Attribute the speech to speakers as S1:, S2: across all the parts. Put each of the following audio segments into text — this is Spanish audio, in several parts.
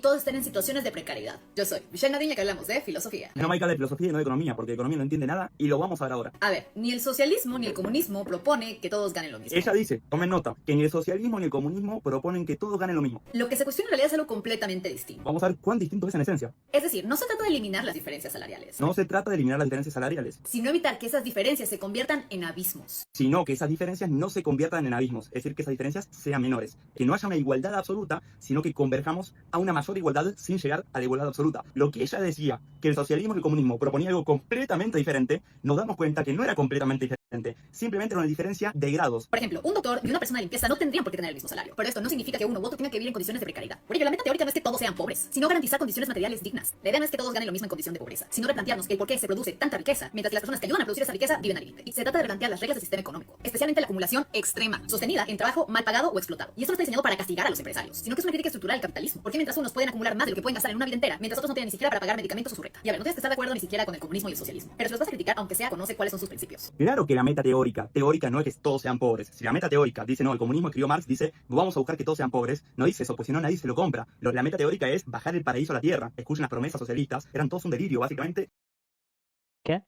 S1: Todos están en situaciones de precariedad. Yo soy Michelle Nadiña, que hablamos de filosofía.
S2: No me habla de filosofía y no de economía, porque de economía no entiende nada y lo vamos a ver ahora.
S1: A ver, ni el socialismo ni el comunismo propone que todos ganen lo mismo.
S2: Ella dice, tomen nota, que ni el socialismo ni el comunismo proponen que todos ganen lo mismo.
S1: Lo que se cuestiona en realidad es algo completamente distinto.
S2: Vamos a ver cuán distinto es en esencia.
S1: Es decir, no se trata de eliminar las diferencias salariales,
S2: No se trata de eliminar las diferencias salariales,
S1: sino evitar que esas diferencias se conviertan en abismos.
S2: sino que esas diferencias no se conviertan en abismos, es decir, que esas diferencias sean menores. Que no haya una igualdad absoluta, sino que converjamos a una mayor igualdad sin llegar a la igualdad absoluta. Lo que ella decía, que el socialismo y el comunismo proponía algo completamente diferente, nos damos cuenta que no era completamente diferente, simplemente era una diferencia de grados.
S1: Por ejemplo, un doctor y una persona de limpieza no tendrían por qué tener el mismo salario, pero esto no significa que uno u otro tenga que vivir en condiciones de precariedad. Por ello, la meta teórica no es que todos sean pobres, sino garantizar condiciones materiales dignas. La idea no es que todos ganen lo mismo en condición de pobreza, sino replantearnos el por qué se produce tanta riqueza, mientras que las personas que ayudan a producir esa riqueza viven al límite. Y se trata de replantear las reglas del sistema económico, especialmente la acumulación extrema, sostenida en trabajo mal pagado o explotado. Y esto no está diseñado para castigar a los empresarios, sino que es una crítica estructural al capitalismo. Porque mientras unos pueden acumular más de lo que pueden gastar en una vida entera, mientras otros no tienen ni siquiera para pagar medicamentos o su renta. Y a ver, no tienes que estar de acuerdo ni siquiera con el comunismo y el socialismo, pero si los vas a criticar, aunque sea, conoce cuáles son sus principios.
S2: Claro que la meta teórica no es que todos sean pobres. Si la meta teórica dice, no, el comunismo escribió Marx, dice, vamos a buscar que todos sean pobres, no dice eso, pues si no nadie se lo compra. La meta teórica es bajar el paraíso a la tierra. Escuchen las promesas socialistas, eran todos un delirio, básicamente.
S3: ¿Qué?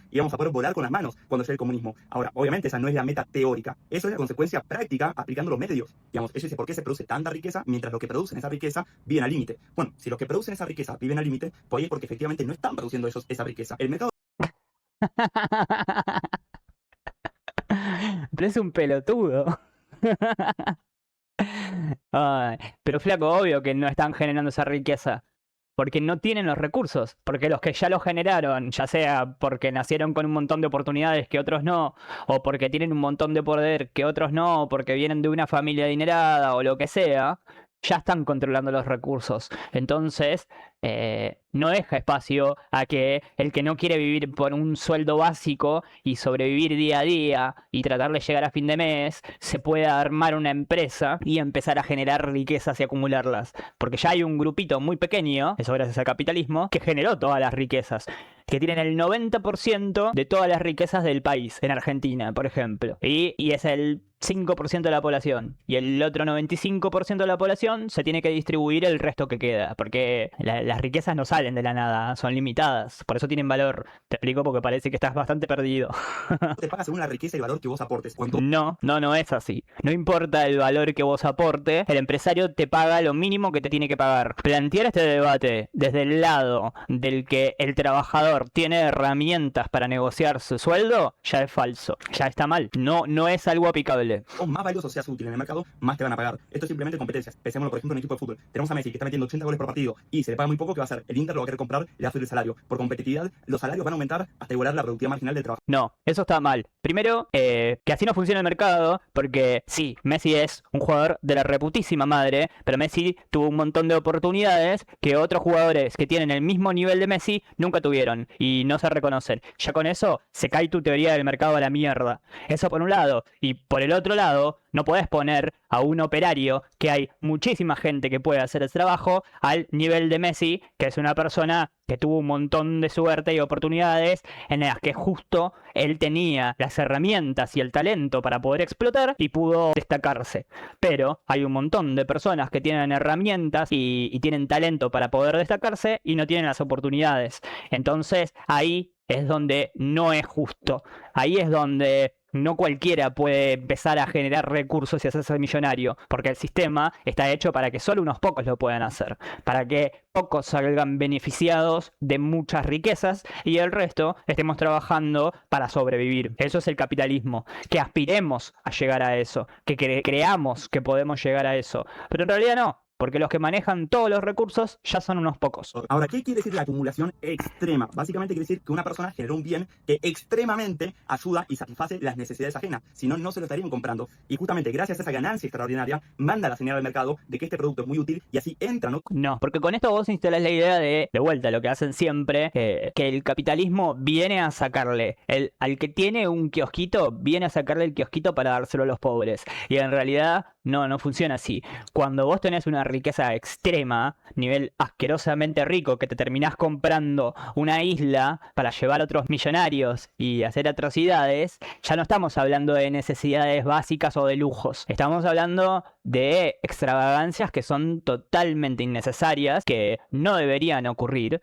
S2: Íbamos a poder volar con las manos cuando llegue el comunismo. Ahora, obviamente esa no es la meta teórica, eso es la consecuencia práctica aplicando los medios. Digamos, ella dice, ¿por qué se produce tanta riqueza mientras los que producen esa riqueza viven al límite? Bueno, si los que producen esa riqueza viven al límite, pues ahí es porque efectivamente no están produciendo ellos esa riqueza. El mercado
S3: Pero es un pelotudo. Ay, pero flaco, obvio que no están generando esa riqueza. Porque no tienen los recursos. Porque los que ya lo generaron, ya sea porque nacieron con un montón de oportunidades que otros no, o porque tienen un montón de poder que otros no, o porque vienen de una familia adinerada o lo que sea, ya están controlando los recursos. Entonces, no deja espacio a que el que no quiere vivir por un sueldo básico y sobrevivir día a día y tratar de llegar a fin de mes, se pueda armar una empresa y empezar a generar riquezas y acumularlas. Porque ya hay un grupito muy pequeño, eso gracias al capitalismo, que generó todas las riquezas. Que tienen el 90% de todas las riquezas del país, en Argentina, por ejemplo. Y es el 5% de la población. Y el otro 95% de la población se tiene que distribuir el resto que queda. Porque las riquezas no salen de la nada, son limitadas. Por eso tienen valor. Te explico porque parece que estás bastante perdido.
S2: te paga según la riqueza y el valor que vos aportes. Cuanto
S3: No es así. No importa el valor que vos aportes, el empresario te paga lo mínimo que te tiene que pagar. Plantear este debate desde el lado del que el trabajador tiene herramientas para negociar su sueldo, ya es falso. Ya está mal. No es algo aplicable.
S2: más valioso seas útil en el mercado, más te van a pagar. Esto es simplemente competencias. Pensémoslo, por ejemplo, en un equipo de fútbol. Tenemos a Messi que está metiendo 80 goles por partido y se le paga muy poco, ¿qué va a hacer? El Inter lo va a querer comprar, le va a subir el salario. Por competitividad, los salarios van a aumentar hasta igualar la productividad marginal del trabajo.
S3: No, eso está mal. Primero, que así no funciona el mercado, porque sí, Messi es un jugador de la reputísima madre, pero Messi tuvo un montón de oportunidades que otros jugadores que tienen el mismo nivel de Messi nunca tuvieron y no se reconocen. Ya con eso se cae tu teoría del mercado a la mierda. Eso por un lado. Y por el otro lado, no podés poner a un operario, que hay muchísima gente que puede hacer ese trabajo, al nivel de Messi, que es una persona que tuvo un montón de suerte y oportunidades en las que justo él tenía las herramientas y el talento para poder explotar y pudo destacarse. Pero hay un montón de personas que tienen herramientas y tienen talento para poder destacarse y no tienen las oportunidades. Entonces ahí es donde no es justo. Ahí es donde no cualquiera puede empezar a generar recursos y hacerse millonario, porque el sistema está hecho para que solo unos pocos lo puedan hacer, para que pocos salgan beneficiados de muchas riquezas y el resto estemos trabajando para sobrevivir. Eso es el capitalismo, que aspiremos a llegar a eso, que creamos que podemos llegar a eso, pero en realidad no. Porque los que manejan todos los recursos ya son unos pocos.
S2: Ahora, ¿qué quiere decir la acumulación extrema? Básicamente quiere decir que una persona generó un bien que extremadamente ayuda y satisface las necesidades ajenas. Si no, no se lo estarían comprando. Y justamente gracias a esa ganancia extraordinaria, manda la señal al mercado de que este producto es muy útil y así entra, ¿no?
S3: No, porque con esto vos instalás la idea de vuelta, lo que hacen siempre, que el capitalismo viene a sacarle, al que tiene un kiosquito, viene a sacarle el kiosquito para dárselo a los pobres. Y en realidad no funciona así. Cuando vos tenés una riqueza extrema, nivel asquerosamente rico, que te terminás comprando una isla para llevar a otros millonarios y hacer atrocidades, ya no estamos hablando de necesidades básicas o de lujos. Estamos hablando de extravagancias que son totalmente innecesarias, que no deberían ocurrir,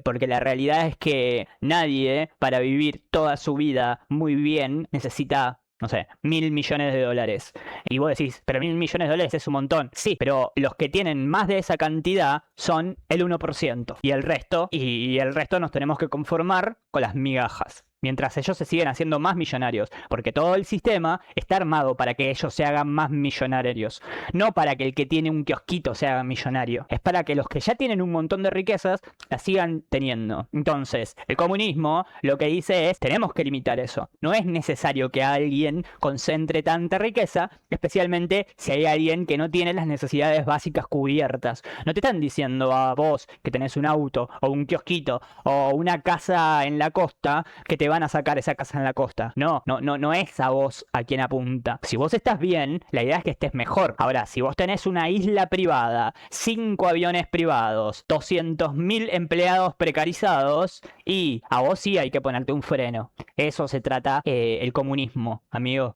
S3: porque la realidad es que nadie, para vivir toda su vida muy bien, necesita, no sé, $1.000 millones. Y vos decís, pero $1.000 millones es un montón. Sí, pero los que tienen más de esa cantidad son el 1%. Y el resto nos tenemos que conformar con las migajas. Mientras ellos se siguen haciendo más millonarios. Porque todo el sistema está armado para que ellos se hagan más millonarios. No para que el que tiene un kiosquito se haga millonario. Es para que los que ya tienen un montón de riquezas las sigan teniendo. Entonces, el comunismo lo que dice es, tenemos que limitar eso. No es necesario que alguien concentre tanta riqueza, especialmente si hay alguien que no tiene las necesidades básicas cubiertas. No te están diciendo a vos que tenés un auto o un kiosquito o una casa en la costa que te van a sacar esa casa en la costa. No es a vos a quien apunta. Si vos estás bien, la idea es que estés mejor. Ahora, si vos tenés una isla privada, 5 aviones privados, 200.000 empleados precarizados, y a vos sí hay que ponerte un freno. Eso se trata el comunismo, amigo.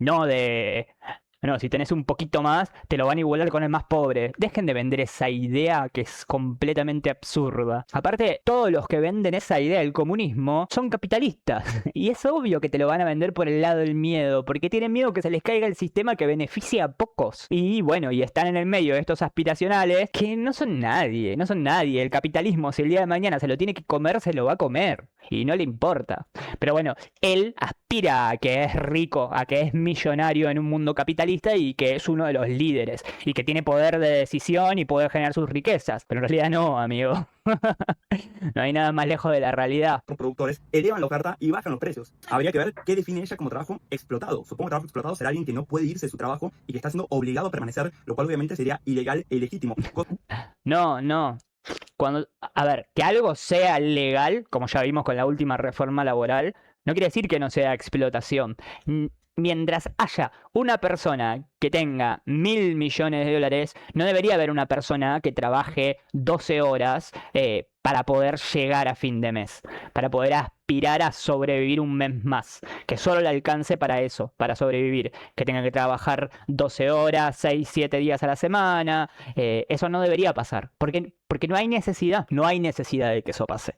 S3: No, si tenés un poquito más, te lo van a igualar con el más pobre. Dejen de vender esa idea que es completamente absurda. Aparte, todos los que venden esa idea del comunismo son capitalistas. Y es obvio que te lo van a vender por el lado del miedo, porque tienen miedo que se les caiga el sistema que beneficia a pocos. Y bueno, y están en el medio de estos aspiracionales que no son nadie. El capitalismo, si el día de mañana se lo tiene que comer, se lo va a comer. Y no le importa. Pero bueno, él aspira a que es rico, a que es millonario en un mundo capitalista y que es uno de los líderes y que tiene poder de decisión y poder generar sus riquezas. Pero en realidad no, amigo. No hay nada más lejos de la realidad.
S2: Los productores elevan la oferta y bajan los precios. Habría que ver qué define ella como trabajo explotado. Supongo que trabajo explotado será alguien que no puede irse de su trabajo y que está siendo obligado a permanecer, lo cual obviamente sería ilegal e ilegítimo.
S3: No. A ver, que algo sea legal, como ya vimos con la última reforma laboral, no quiere decir que no sea explotación. Mientras haya una persona que tenga $1.000 millones, no debería haber una persona que trabaje 12 horas para poder llegar a fin de mes, para poder aspirar a sobrevivir un mes más, que solo le alcance para eso, para sobrevivir, que tenga que trabajar 12 horas, 6, 7 días a la semana. Eso no debería pasar, porque no hay necesidad de que eso pase.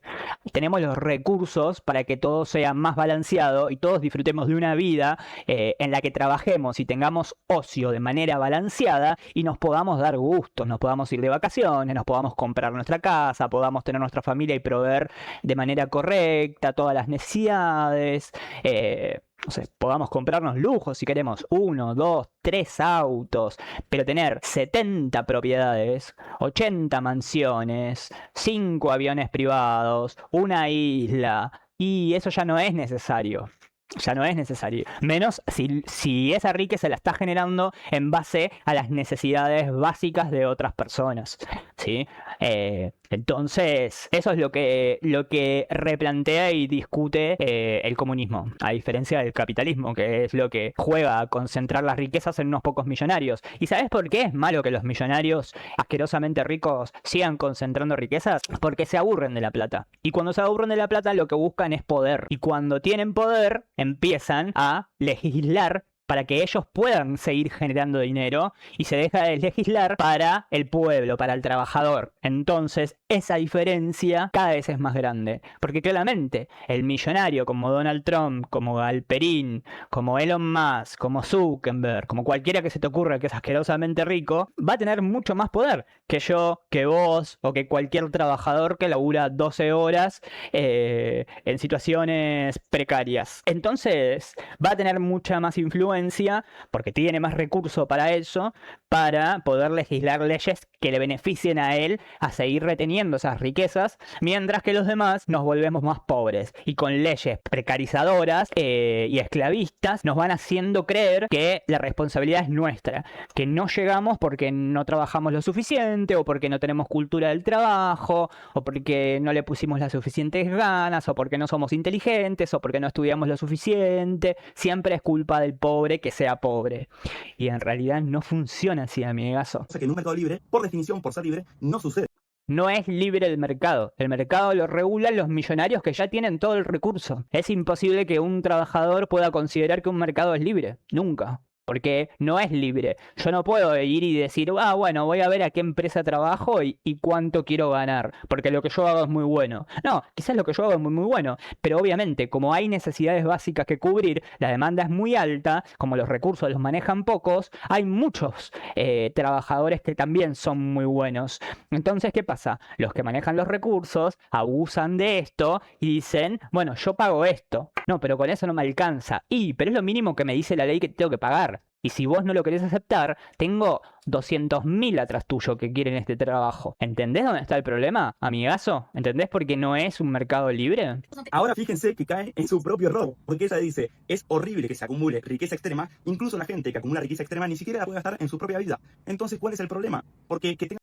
S3: Tenemos los recursos para que todo sea más balanceado y todos disfrutemos de una vida en la que trabajemos y tengamos ocio de manera balanceada y nos podamos dar gustos, nos podamos ir de vacaciones, nos podamos comprar nuestra casa, podamos tener nuestra familia y proveer de manera correcta todas las necesidades. No sé, podamos comprarnos lujos si queremos 1, 2, 3 autos, pero tener 70 propiedades, 80 mansiones, 5 aviones privados, una isla, y eso ya no es necesario. Ya no es necesario. Menos si esa riqueza la está generando en base a las necesidades básicas de otras personas, ¿sí? Entonces, eso es lo que replantea y discute el comunismo, a diferencia del capitalismo, que es lo que juega a concentrar las riquezas en unos pocos millonarios. ¿Y sabes por qué es malo que los millonarios asquerosamente ricos sigan concentrando riquezas? Porque se aburren de la plata. Y cuando se aburren de la plata, lo que buscan es poder. Y cuando tienen poder, empiezan a legislar para que ellos puedan seguir generando dinero y se deja de legislar para el pueblo, para el trabajador. Entonces, esa diferencia cada vez es más grande. Porque claramente, el millonario como Donald Trump, como Galperín, como Elon Musk, como Zuckerberg, como cualquiera que se te ocurra que es asquerosamente rico, va a tener mucho más poder que yo, que vos o que cualquier trabajador que labura 12 horas en situaciones precarias. Entonces, va a tener mucha más influencia porque tiene más recursos para eso, para poder legislar leyes que le beneficien a él a seguir reteniendo esas riquezas, mientras que los demás nos volvemos más pobres y con leyes precarizadoras y esclavistas nos van haciendo creer que la responsabilidad es nuestra, que no llegamos porque no trabajamos lo suficiente o porque no tenemos cultura del trabajo o porque no le pusimos las suficientes ganas o porque no somos inteligentes o porque no estudiamos lo suficiente. Siempre es culpa del pobre pobre que sea pobre. Y en realidad no funciona así, amigazo.
S2: Cosa que en un mercado libre, por definición, por ser libre, no sucede.
S3: No es libre el mercado. El mercado lo regulan los millonarios que ya tienen todo el recurso. Es imposible que un trabajador pueda considerar que un mercado es libre. Nunca. Porque no es libre. Yo no puedo ir y decir, bueno, voy a ver a qué empresa trabajo y cuánto quiero ganar, porque lo que yo hago es muy bueno. No, quizás lo que yo hago es muy, muy bueno, pero obviamente como hay necesidades básicas que cubrir, la demanda es muy alta, como los recursos los manejan pocos, hay muchos trabajadores que también son muy buenos. Entonces, ¿qué pasa? Los que manejan los recursos abusan de esto y dicen, bueno, yo pago esto. No, pero con eso no me alcanza. Pero es lo mínimo que me dice la ley que tengo que pagar. Y si vos no lo querés aceptar, tengo 200.000 atrás tuyo que quieren este trabajo. ¿Entendés dónde está el problema, amigazo? ¿Entendés por qué no es un mercado libre?
S2: Ahora fíjense que cae en su propio error, porque ella dice, es horrible que se acumule riqueza extrema, incluso la gente que acumula riqueza extrema ni siquiera la puede gastar en su propia vida. Entonces, ¿cuál es el problema? Porque que tenga...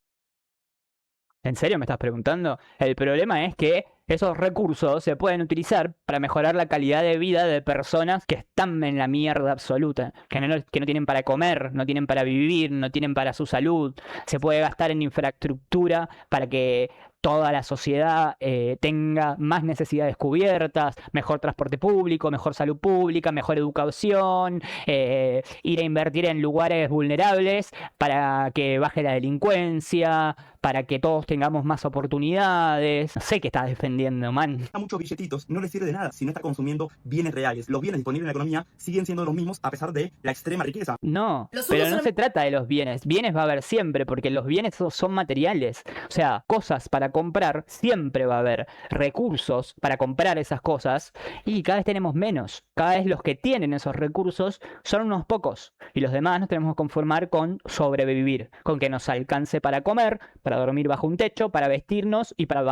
S3: ¿En serio me estás preguntando? El problema es que esos recursos se pueden utilizar para mejorar la calidad de vida de personas que están en la mierda absoluta, que no tienen para comer, no tienen para vivir, no tienen para su salud. Se puede gastar en infraestructura para que toda la sociedad tenga más necesidades cubiertas, mejor transporte público, mejor salud pública, mejor educación, ir a invertir en lugares vulnerables para que baje la delincuencia, para que todos tengamos más oportunidades. No sé qué estás defendiendo, man.
S2: muchos billetitos no les sirve de nada si no está consumiendo bienes reales. Los bienes disponibles en la economía siguen siendo los mismos a pesar de la extrema riqueza.
S3: No, pero no se trata de los bienes. Bienes va a haber siempre, porque los bienes son materiales. O sea, cosas para comprar siempre va a haber. Recursos para comprar esas cosas y cada vez tenemos menos. Cada vez los que tienen esos recursos son unos pocos y los demás nos tenemos que conformar con sobrevivir, con que nos alcance para comer, para dormir bajo un techo, para vestirnos y para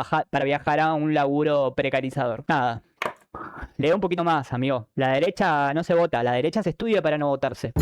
S3: viajar a un laburo precarizador. Nada. Lee un poquito más, amigo. La derecha no se vota, la derecha se estudia para no votarse.